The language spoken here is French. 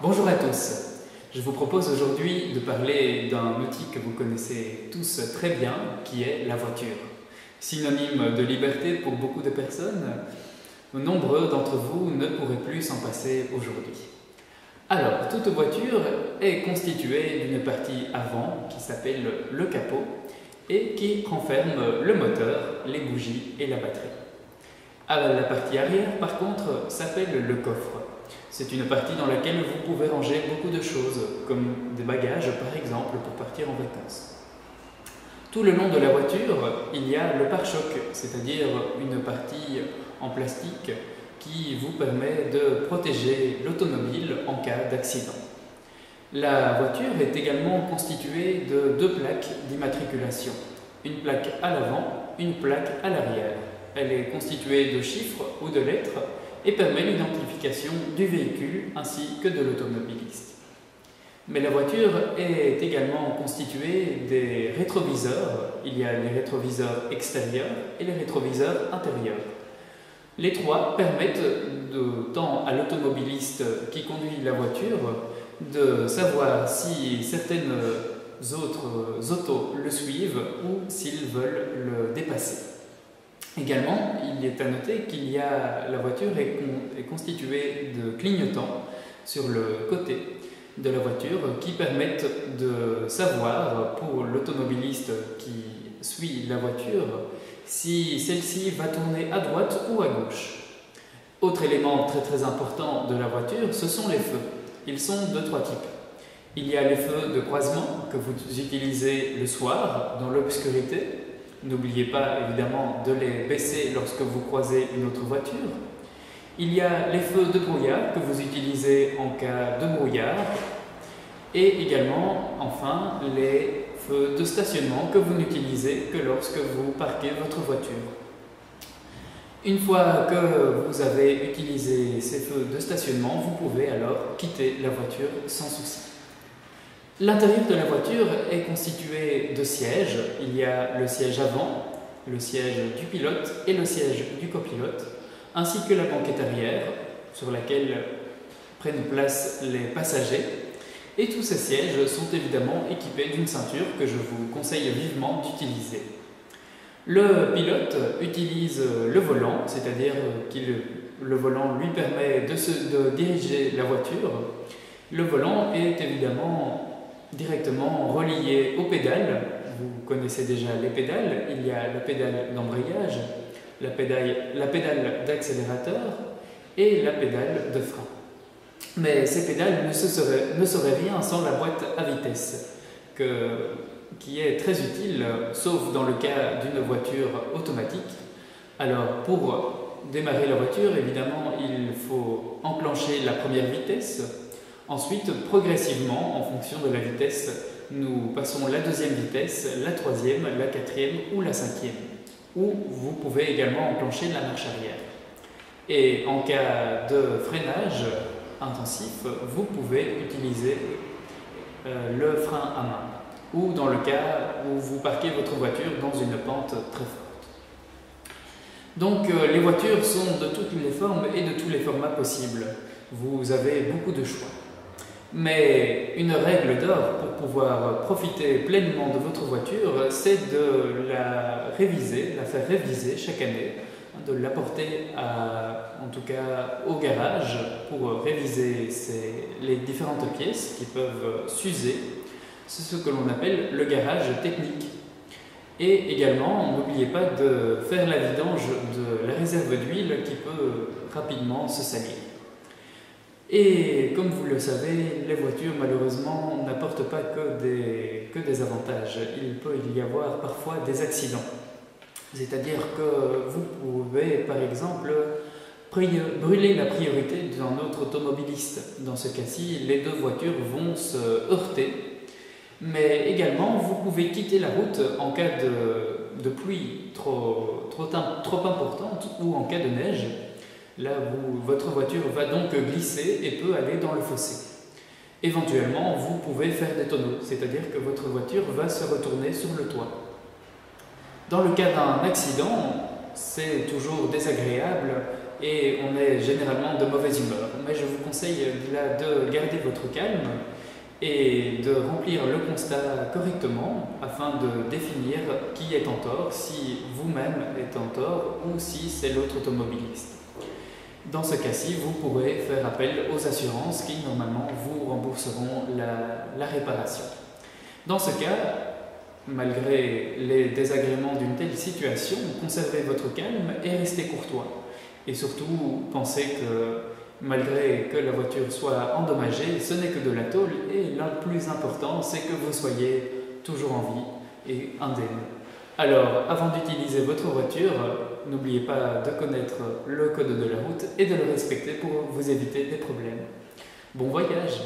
Bonjour à tous. Je vous propose aujourd'hui de parler d'un outil que vous connaissez tous très bien, qui est la voiture. Synonyme de liberté pour beaucoup de personnes, nombreux d'entre vous ne pourraient plus s'en passer aujourd'hui. Alors, toute voiture est constituée d'une partie avant qui s'appelle le capot et qui renferme le moteur, les bougies et la batterie. La partie arrière, par contre, s'appelle le coffre. C'est une partie dans laquelle vous pouvez ranger beaucoup de choses, comme des bagages par exemple, pour partir en vacances. Tout le long de la voiture, il y a le pare-choc, c'est-à-dire une partie en plastique qui vous permet de protéger l'automobile en cas d'accident. La voiture est également constituée de deux plaques d'immatriculation, une plaque à l'avant, une plaque à l'arrière. Elle est constituée de chiffres ou de lettres et permet l'identification du véhicule ainsi que de l'automobiliste. Mais la voiture est également constituée des rétroviseurs. Il y a les rétroviseurs extérieurs et les rétroviseurs intérieurs. Les trois permettent tant à l'automobiliste qui conduit la voiture de savoir si certaines autres autos le suivent ou s'ils veulent le dépasser. Également, il est à noter la voiture est constituée de clignotants sur le côté de la voiture qui permettent de savoir pour l'automobiliste qui suit la voiture si celle-ci va tourner à droite ou à gauche. Autre élément très important de la voiture, ce sont les feux. Ils sont de trois types. Il y a les feux de croisement que vous utilisez le soir dans l'obscurité. N'oubliez pas évidemment de les baisser lorsque vous croisez une autre voiture. Il y a les feux de brouillard que vous utilisez en cas de brouillard. Et également, enfin, les feux de stationnement que vous n'utilisez que lorsque vous parquez votre voiture. Une fois que vous avez utilisé ces feux de stationnement, vous pouvez alors quitter la voiture sans souci. L'intérieur de la voiture est constitué de sièges. Il y a le siège avant, le siège du pilote et le siège du copilote, ainsi que la banquette arrière, sur laquelle prennent place les passagers. Et tous ces sièges sont évidemment équipés d'une ceinture que je vous conseille vivement d'utiliser. Le pilote utilise le volant, c'est-à-dire que le volant lui permet de diriger la voiture. Le volant est évidemment directement relié aux pédales. Vous connaissez déjà les pédales. Il y a la pédale d'embrayage, la pédale d'accélérateur et la pédale de frein. Mais ces pédales ne seraient rien sans la boîte à vitesse, qui est très utile, sauf dans le cas d'une voiture automatique. Alors, pour démarrer la voiture, évidemment, il faut enclencher la première vitesse. Ensuite, progressivement, en fonction de la vitesse, nous passons la deuxième vitesse, la troisième, la quatrième ou la cinquième. Ou vous pouvez également enclencher la marche arrière. Et en cas de freinage intensif, vous pouvez utiliser le frein à main. Ou dans le cas où vous parquez votre voiture dans une pente très forte. Donc les voitures sont de toutes les formes et de tous les formats possibles. Vous avez beaucoup de choix. Mais une règle d'or pour pouvoir profiter pleinement de votre voiture, c'est de la faire réviser chaque année, de l'apporter en tout cas au garage pour réviser les différentes pièces qui peuvent s'user. C'est ce que l'on appelle le garage technique. Et également, n'oubliez pas de faire la vidange de la réserve d'huile qui peut rapidement se salir. Et comme vous le savez, les voitures malheureusement n'apportent pas que des avantages. Il peut y avoir parfois des accidents. C'est-à-dire que vous pouvez par exemple brûler la priorité d'un autre automobiliste. Dans ce cas-ci, les deux voitures vont se heurter. Mais également, vous pouvez quitter la route en cas de pluie trop importante ou en cas de neige. Là, votre voiture va donc glisser et peut aller dans le fossé. Éventuellement, vous pouvez faire des tonneaux, c'est-à-dire que votre voiture va se retourner sur le toit. Dans le cas d'un accident, c'est toujours désagréable et on est généralement de mauvaise humeur. mais je vous conseille là de garder votre calme et de remplir le constat correctement afin de définir qui est en tort, si vous-même êtes en tort ou si c'est l'autre automobiliste. Dans ce cas-ci, vous pourrez faire appel aux assurances qui normalement vous rembourseront la réparation. Dans ce cas, malgré les désagréments d'une telle situation, conservez votre calme et restez courtois. Et surtout, pensez que malgré que la voiture soit endommagée, ce n'est que de la tôle et le plus important, c'est que vous soyez toujours en vie et indemne. Alors, avant d'utiliser votre voiture, n'oubliez pas de connaître le code de la route et de le respecter pour vous éviter des problèmes. Bon voyage!